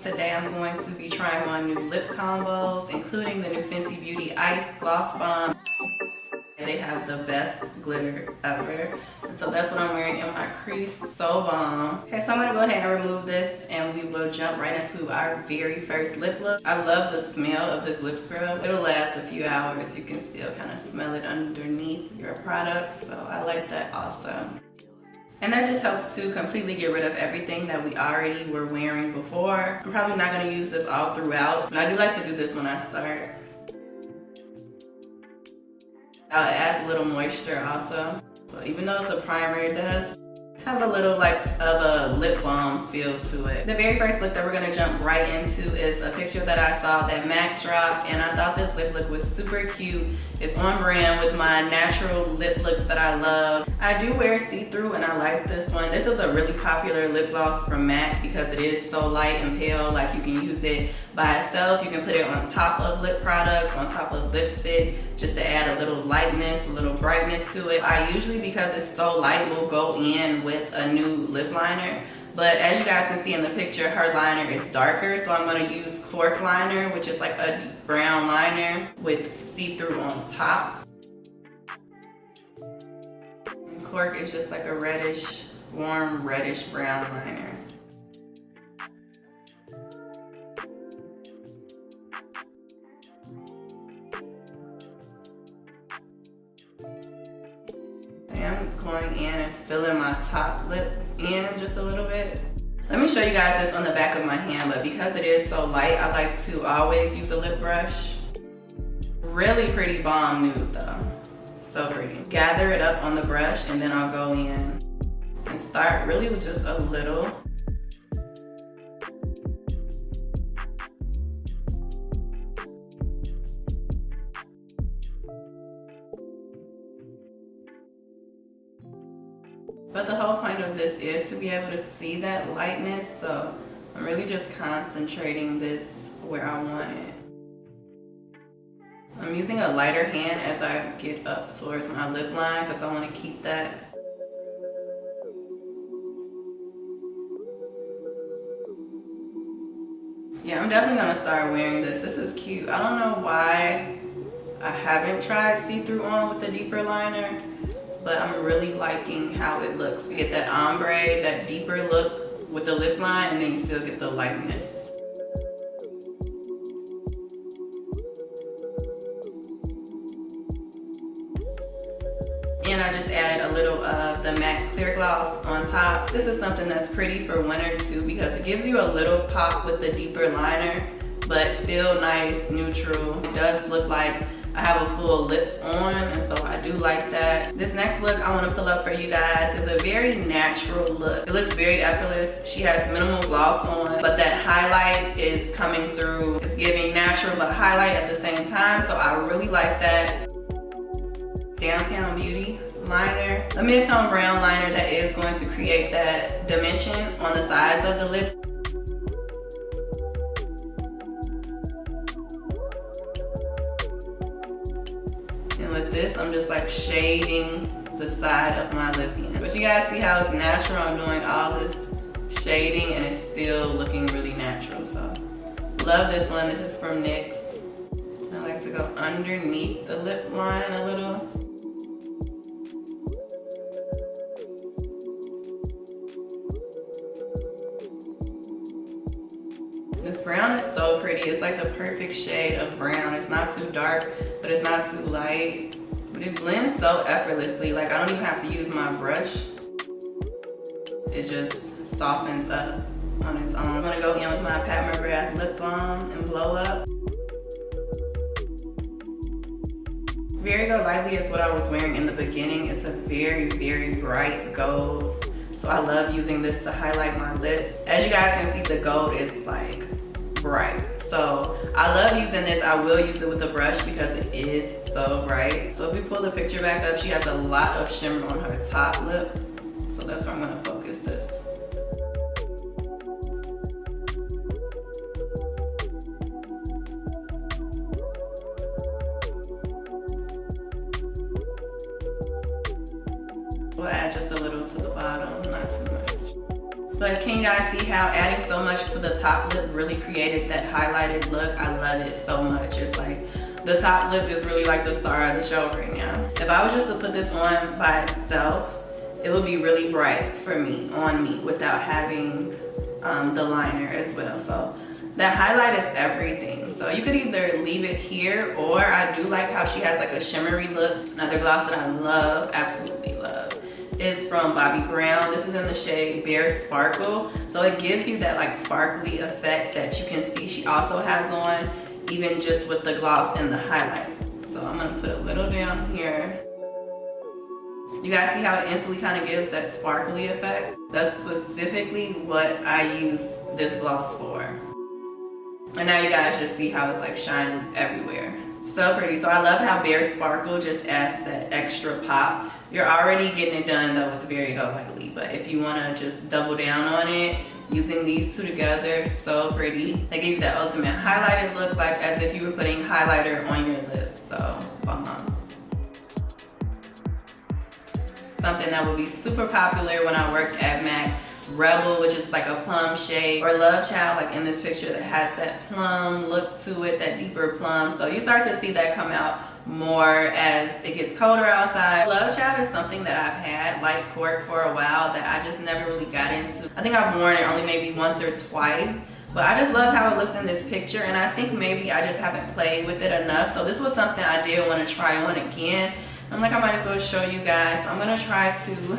Today I'm going to be trying on new lip combos, including the new Fenty Beauty Ice Gloss Bomb. They have the best glitter ever. And so that's what I'm wearing in my crease. So bomb. Okay, so I'm gonna go ahead and remove this and we will jump right into our very first lip look. I love the smell of this lip scrub. It'll last a few hours. You can still kind of smell it underneath your product. So I like that also. And that just helps to completely get rid of everything that we already were wearing before. I'm probably not gonna use this all throughout, but I do like to do this when I start. It adds a little moisture also. So even though it's a primer, it does have a little like of a lip balm feel to it. The very first look that we're gonna jump right into is a picture that I saw that MAC dropped, and I thought this lip look was super cute. It's on brand with my natural lip looks that I love. I do wear see-through and I like this one. This is a really popular lip gloss from MAC because it is so light and pale. Like you can use it by itself. You can put it on top of lip products, on top of lipstick, just to add a little lightness, a little brightness to it. I usually, because it's so light, will go in with a new lip liner. But as you guys can see in the picture, her liner is darker. So I'm gonna use Cork liner, which is like a deep brown liner with see-through on top. And Cork is just like a reddish, warm reddish brown liner. I'm going in and filling my top lip in just a little bit. Let me show you guys this on the back of my hand, but because it is so light, I like to always use a lip brush. Really pretty bomb nude though. So pretty. Gather it up on the brush and then I'll go in and start really with just a little. But the whole point of this is to be able to see that lightness, so I'm really just concentrating this where I want it. I'm using a lighter hand as I get up towards my lip line because I want to keep that. Yeah, I'm definitely going to start wearing this. This is cute. I don't know why I haven't tried see-through on with a deeper liner, but I'm really liking how it looks. You get that ombre, that deeper look with the lip line, and then you still get the lightness. And I just added a little of the MAC clear gloss on top. This is something that's pretty for winter too because it gives you a little pop with the deeper liner, but still nice, neutral. It does look like I have a full lip on, and so I do like that. This next look I want to pull up for you guys is a very natural look. It looks very effortless. She has minimal gloss on, but that highlight is coming through. It's giving natural but highlight at the same time, so I really like that. Downtown Beauty liner, a mid-tone brown liner that is going to create that dimension on the sides of the lips. With this, I'm just like shading the side of my lip in. But you guys see how it's natural. I'm doing all this shading and it's still looking really natural. So love this one. This is from NYX. I like to go underneath the lip line a little. This brown is so pretty. It's like the perfect shade of brown. It's not too dark, but it's not too light. But it blends so effortlessly. Like I don't even have to use my brush. It just softens up on its own. I'm gonna go in with my Pat McGrath lip balm and blow up. Very Go Lightly is what I was wearing in the beginning. It's a very, very bright gold. So I love using this to highlight my lips. As you guys can see, the gold is like bright. So I love using this. I will use it with a brush because it is so bright. So if we pull the picture back up, she has a lot of shimmer on her top lip. So that's where I'm gonna focus this. We'll add just a little to the bottom, not too much. But But can you guys see how adding so much to the top lip really created that highlighted look? I love it so much. It's like the top lip is really like the star of the show right now. If I was just to put this on by itself, it would be really bright for me, on me, without having the liner as well. So that highlight is everything. So you could either leave it here, or I do like how she has like a shimmery look. Another gloss that I love, absolutely love, is from Bobbi Brown. This is in the shade Bare Sparkle. So it gives you that like sparkly effect that you can see she also has on, even just with the gloss and the highlight. So I'm gonna put a little down here. You guys see how it instantly kind of gives that sparkly effect? That's specifically what I use this gloss for. And now you guys just see how it's like shining everywhere. So pretty. So I love how Bare Sparkle just adds that extra pop. You're already getting it done though with Very Go Lightly, but if you want to just double down on it, using these two together, so pretty. They give you that ultimate highlighted look, like as if you were putting highlighter on your lips. So bomb. Something that would be super popular when I worked at MAC. Rebel, which is like a plum shade, or Love Child, like in this picture, that has that plum look to it, that deeper plum. So you start to see that come out more as it gets colder outside. Love Child is something that I've had light cork for a while that I just never really got into. I think I've worn it only maybe once or twice, but I just love how it looks in this picture, and I think maybe I just haven't played with it enough. So this was something I did want to try on again. I'm like, I might as well show you guys. So I'm gonna try to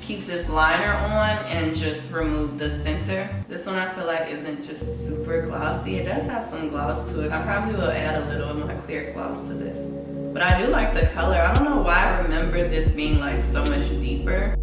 keep this liner on and just remove the center. This one I feel like isn't just super glossy. It does have some gloss to it. I probably will add a little of my clear gloss to this. But I do like the color. I don't know why I remember this being like so much deeper.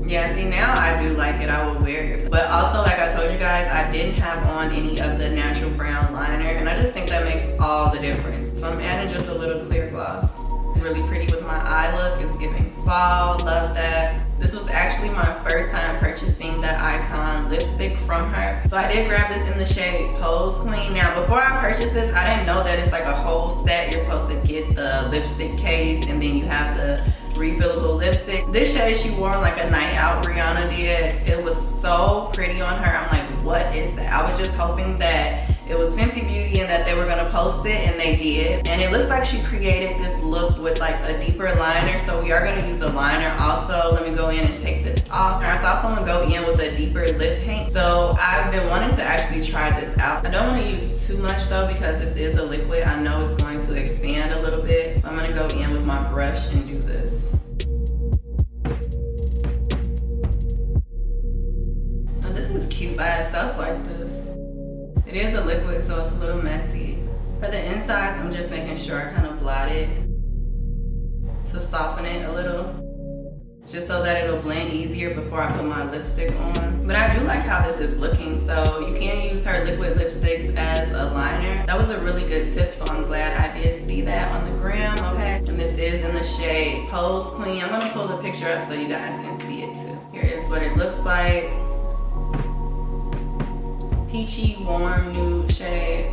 Yeah, see, now I do like it. I will wear it. But also, like I told you guys, I didn't have on any of the natural brown liner, and I just think that makes all the difference. So I'm adding just a little clear gloss. Really pretty with my eye look. It's giving fall. Love that. This was actually my first time purchasing the Icon lipstick from her. So I did grab this in the shade Pose Queen. Now, before I purchased this, I didn't know that it's like a whole set. You're supposed to get the lipstick case, and then you have the refillable lipstick. This shade she wore on like a night out Rihanna did. It was so pretty on her. I'm like, what is that? I was just hoping that it was Fenty Beauty and that they were gonna post it, and they did. And it looks like she created this look with like a deeper liner, so we are gonna use a liner also. Let me go in and take this off. I saw someone go in with a deeper lip paint, so I've been wanting to actually try this out. I don't wanna use too much though, because this is a liquid. I know it's going to expand a little bit. So I'm gonna go in with my brush and do this. Now this is cute by itself like this. It is a liquid, so it's a little messy. For the insides, I'm just making sure I kind of blot it to soften it a little, just so that it'll blend easier before I put my lipstick on. But I do like how this is looking, so you can use her liquid lipsticks as a liner. That was a really good tip, so I'm glad I did see that on the gram, okay? And this is in the shade Pose Queen. I'm gonna pull the picture up so you guys can see it too. Here is what it looks like. Peachy, warm, nude shade.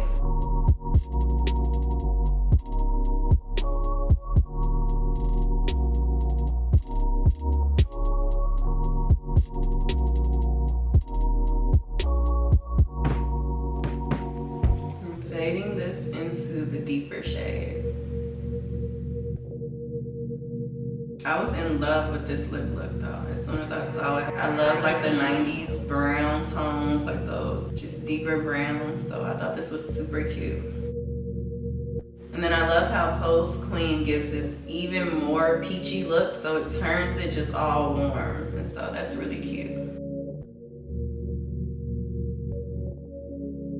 I'm fading this into the deeper shade. I was in love with this lip look though, as soon as I saw it. I love like the 90s brown tones, like those just deeper browns, so I thought this was super cute. And then I love how Pose Queen gives this even more peachy look, so it turns it just all warm, and so that's really cute.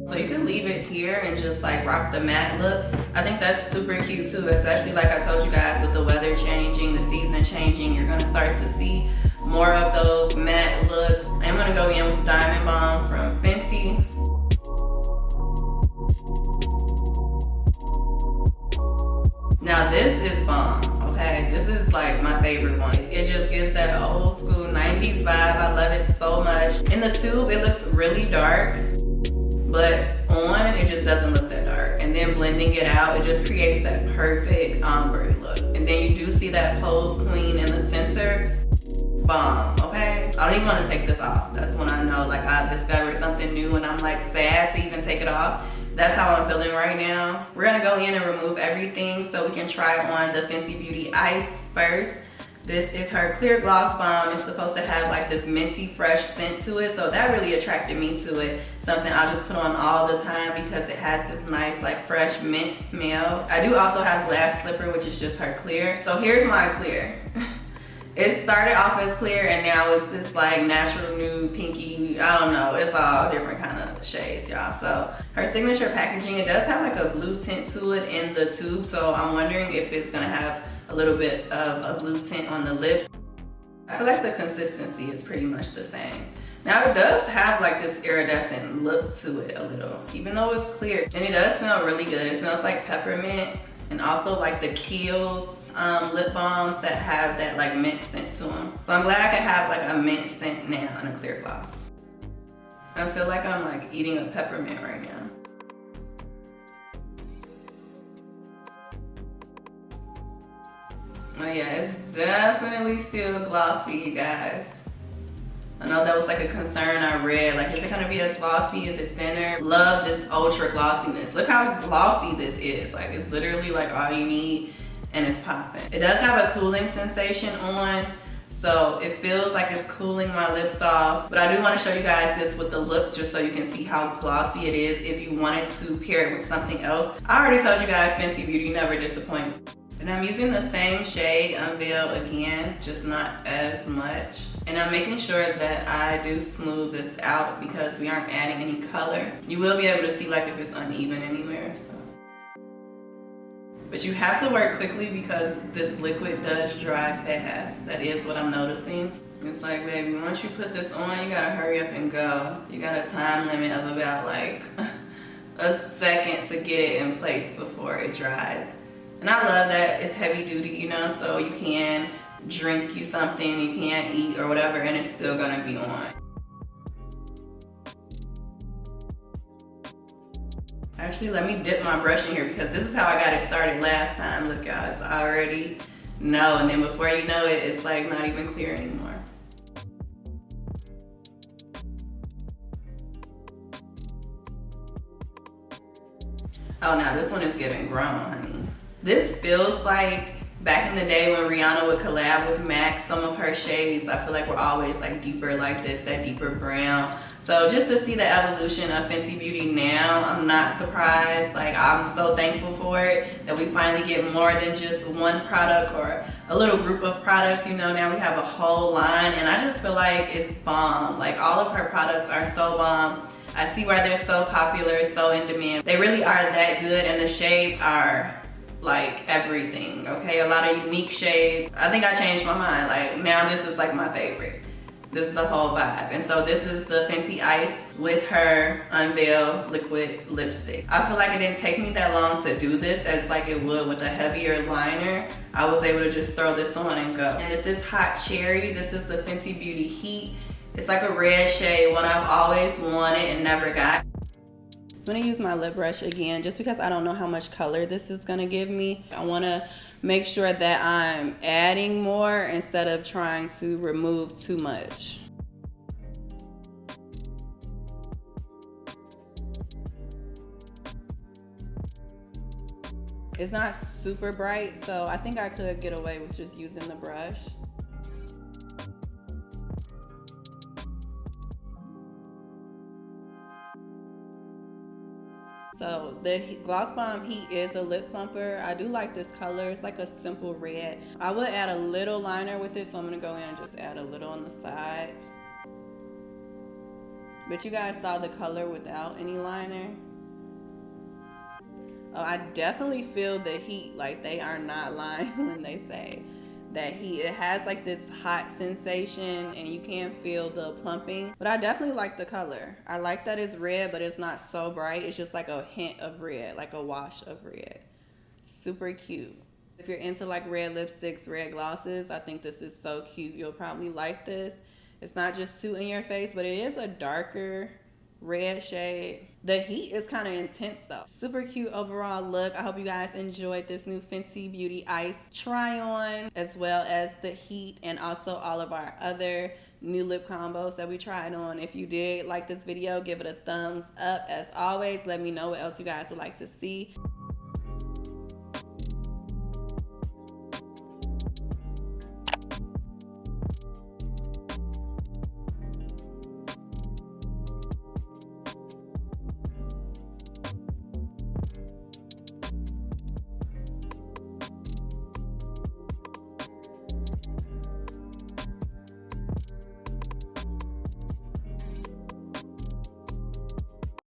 So you can leave it here and just like rock the matte look. I think that's super cute too, especially like I told you guys, with the weather changing, the season changing, you're gonna start to see more of those matte looks. I'm gonna go in with Diamond Bomb from Fenty. Now this is bomb, okay? This is like my favorite one. It just gives that old school 90s vibe. I love it so much. In the tube, it looks really dark, but on, it just doesn't look that dark. And then blending it out, it just creates that perfect ombre look. And then you do see that Pose Queen in the center. bomb, okay? I don't even want to take this off. That's when I know like I discovered something new and I'm like sad to even take it off. That's how I'm feeling right now. We're gonna go in and remove everything so we can try on the Fenty Beauty Ice first. This is her clear gloss bomb. It's supposed to have like this minty fresh scent to it, so that really attracted me to it. Something I'll just put on all the time because it has this nice like fresh mint smell. I do also have Glass Slipper, which is just her clear. So here's my clear. It started off as clear and now it's this like natural nude pinky, I don't know, it's all different kind of shades, y'all. So her signature packaging, it does have like a blue tint to it in the tube, so I'm wondering if it's gonna have a little bit of a blue tint on the lips. I feel like the consistency is pretty much the same. Now it does have like this iridescent look to it a little, even though it's clear. And it does smell really good. It smells like peppermint and also like the Kiehl's lip balms that have that like mint scent to them. So I'm glad I could have like a mint scent now in a clear gloss. I feel like I'm like eating a peppermint right now. Oh yeah, it's definitely still glossy, you guys. I know that was like a concern I read. Like, is it gonna be as glossy? Is it thinner? Love this ultra glossiness. Look how glossy this is. Like, it's literally like all you need and it's popping. It does have a cooling sensation on, so it feels like it's cooling my lips off. But I do want to show you guys this with the look just so you can see how glossy it is if you wanted to pair it with something else. I already told you guys Fenty Beauty never disappoints. And I'm using the same shade Unveil again, just not as much. And I'm making sure that I do smooth this out because we aren't adding any color. You will be able to see like if it's uneven anywhere. So. But you have to work quickly because this liquid does dry fast. That is what I'm noticing. It's like, baby, once you put this on, you gotta hurry up and go. You got a time limit of about like a second to get it in place before it dries. And I love that it's heavy duty, you know, so you can drink you something, you can't eat or whatever, and it's still gonna be on. Actually, let me dip my brush in here because this is how I got it started last time. Look, y'all, it's already no, and then before you know it, it's like not even clear anymore. Oh, now this one is giving grown, honey. This feels like back in the day when Rihanna would collab with MAC, some of her shades, I feel like were always like deeper like this, that deeper brown. So just to see the evolution of Fenty Beauty now, I'm not surprised. Like, I'm so thankful for it that we finally get more than just one product or a little group of products. You know, now we have a whole line and I just feel like it's bomb. Like, all of her products are so bomb. I see why they're so popular, so in demand. They really are that good and the shades are like everything, okay? A lot of unique shades. I think I changed my mind. Like, now this is like my favorite. This is the whole vibe. And so this is the Fenty Ice with her Unveil liquid lipstick. I feel like it didn't take me that long to do this as like it would with a heavier liner. I was able to just throw this on and go. And this is Hot Cherry. This is the Fenty Beauty Heat. It's like a red shade, one I've always wanted and never got. I'm gonna use my lip brush again just because I don't know how much color this is gonna give me. I wanna make sure that I'm adding more instead of trying to remove too much. It's not super bright, so I think I could get away with just using the brush. So the Gloss Bomb Heat is a lip plumper. I do like this color. It's like a simple red. I would add a little liner with it, so I'm gonna go in and just add a little on the sides. But you guys saw the color without any liner. Oh, I definitely feel the heat. Like, they are not lying when they say that heat. It has like this hot sensation and you can feel the plumping, but I definitely like the color. I like that it's red, but it's not so bright. It's just like a hint of red, like a wash of red. Super cute. If you're into like red lipsticks, red glosses, I think this is so cute. You'll probably like this. It's not just too in your face, but it is a darker red shade. The heat is kind of intense though. Super cute overall look. I hope you guys enjoyed this new Fenty Beauty Ice try on, as well as the heat and also all of our other new lip combos that we tried on. If you did like this video, give it a thumbs up. As always, let me know what else you guys would like to see.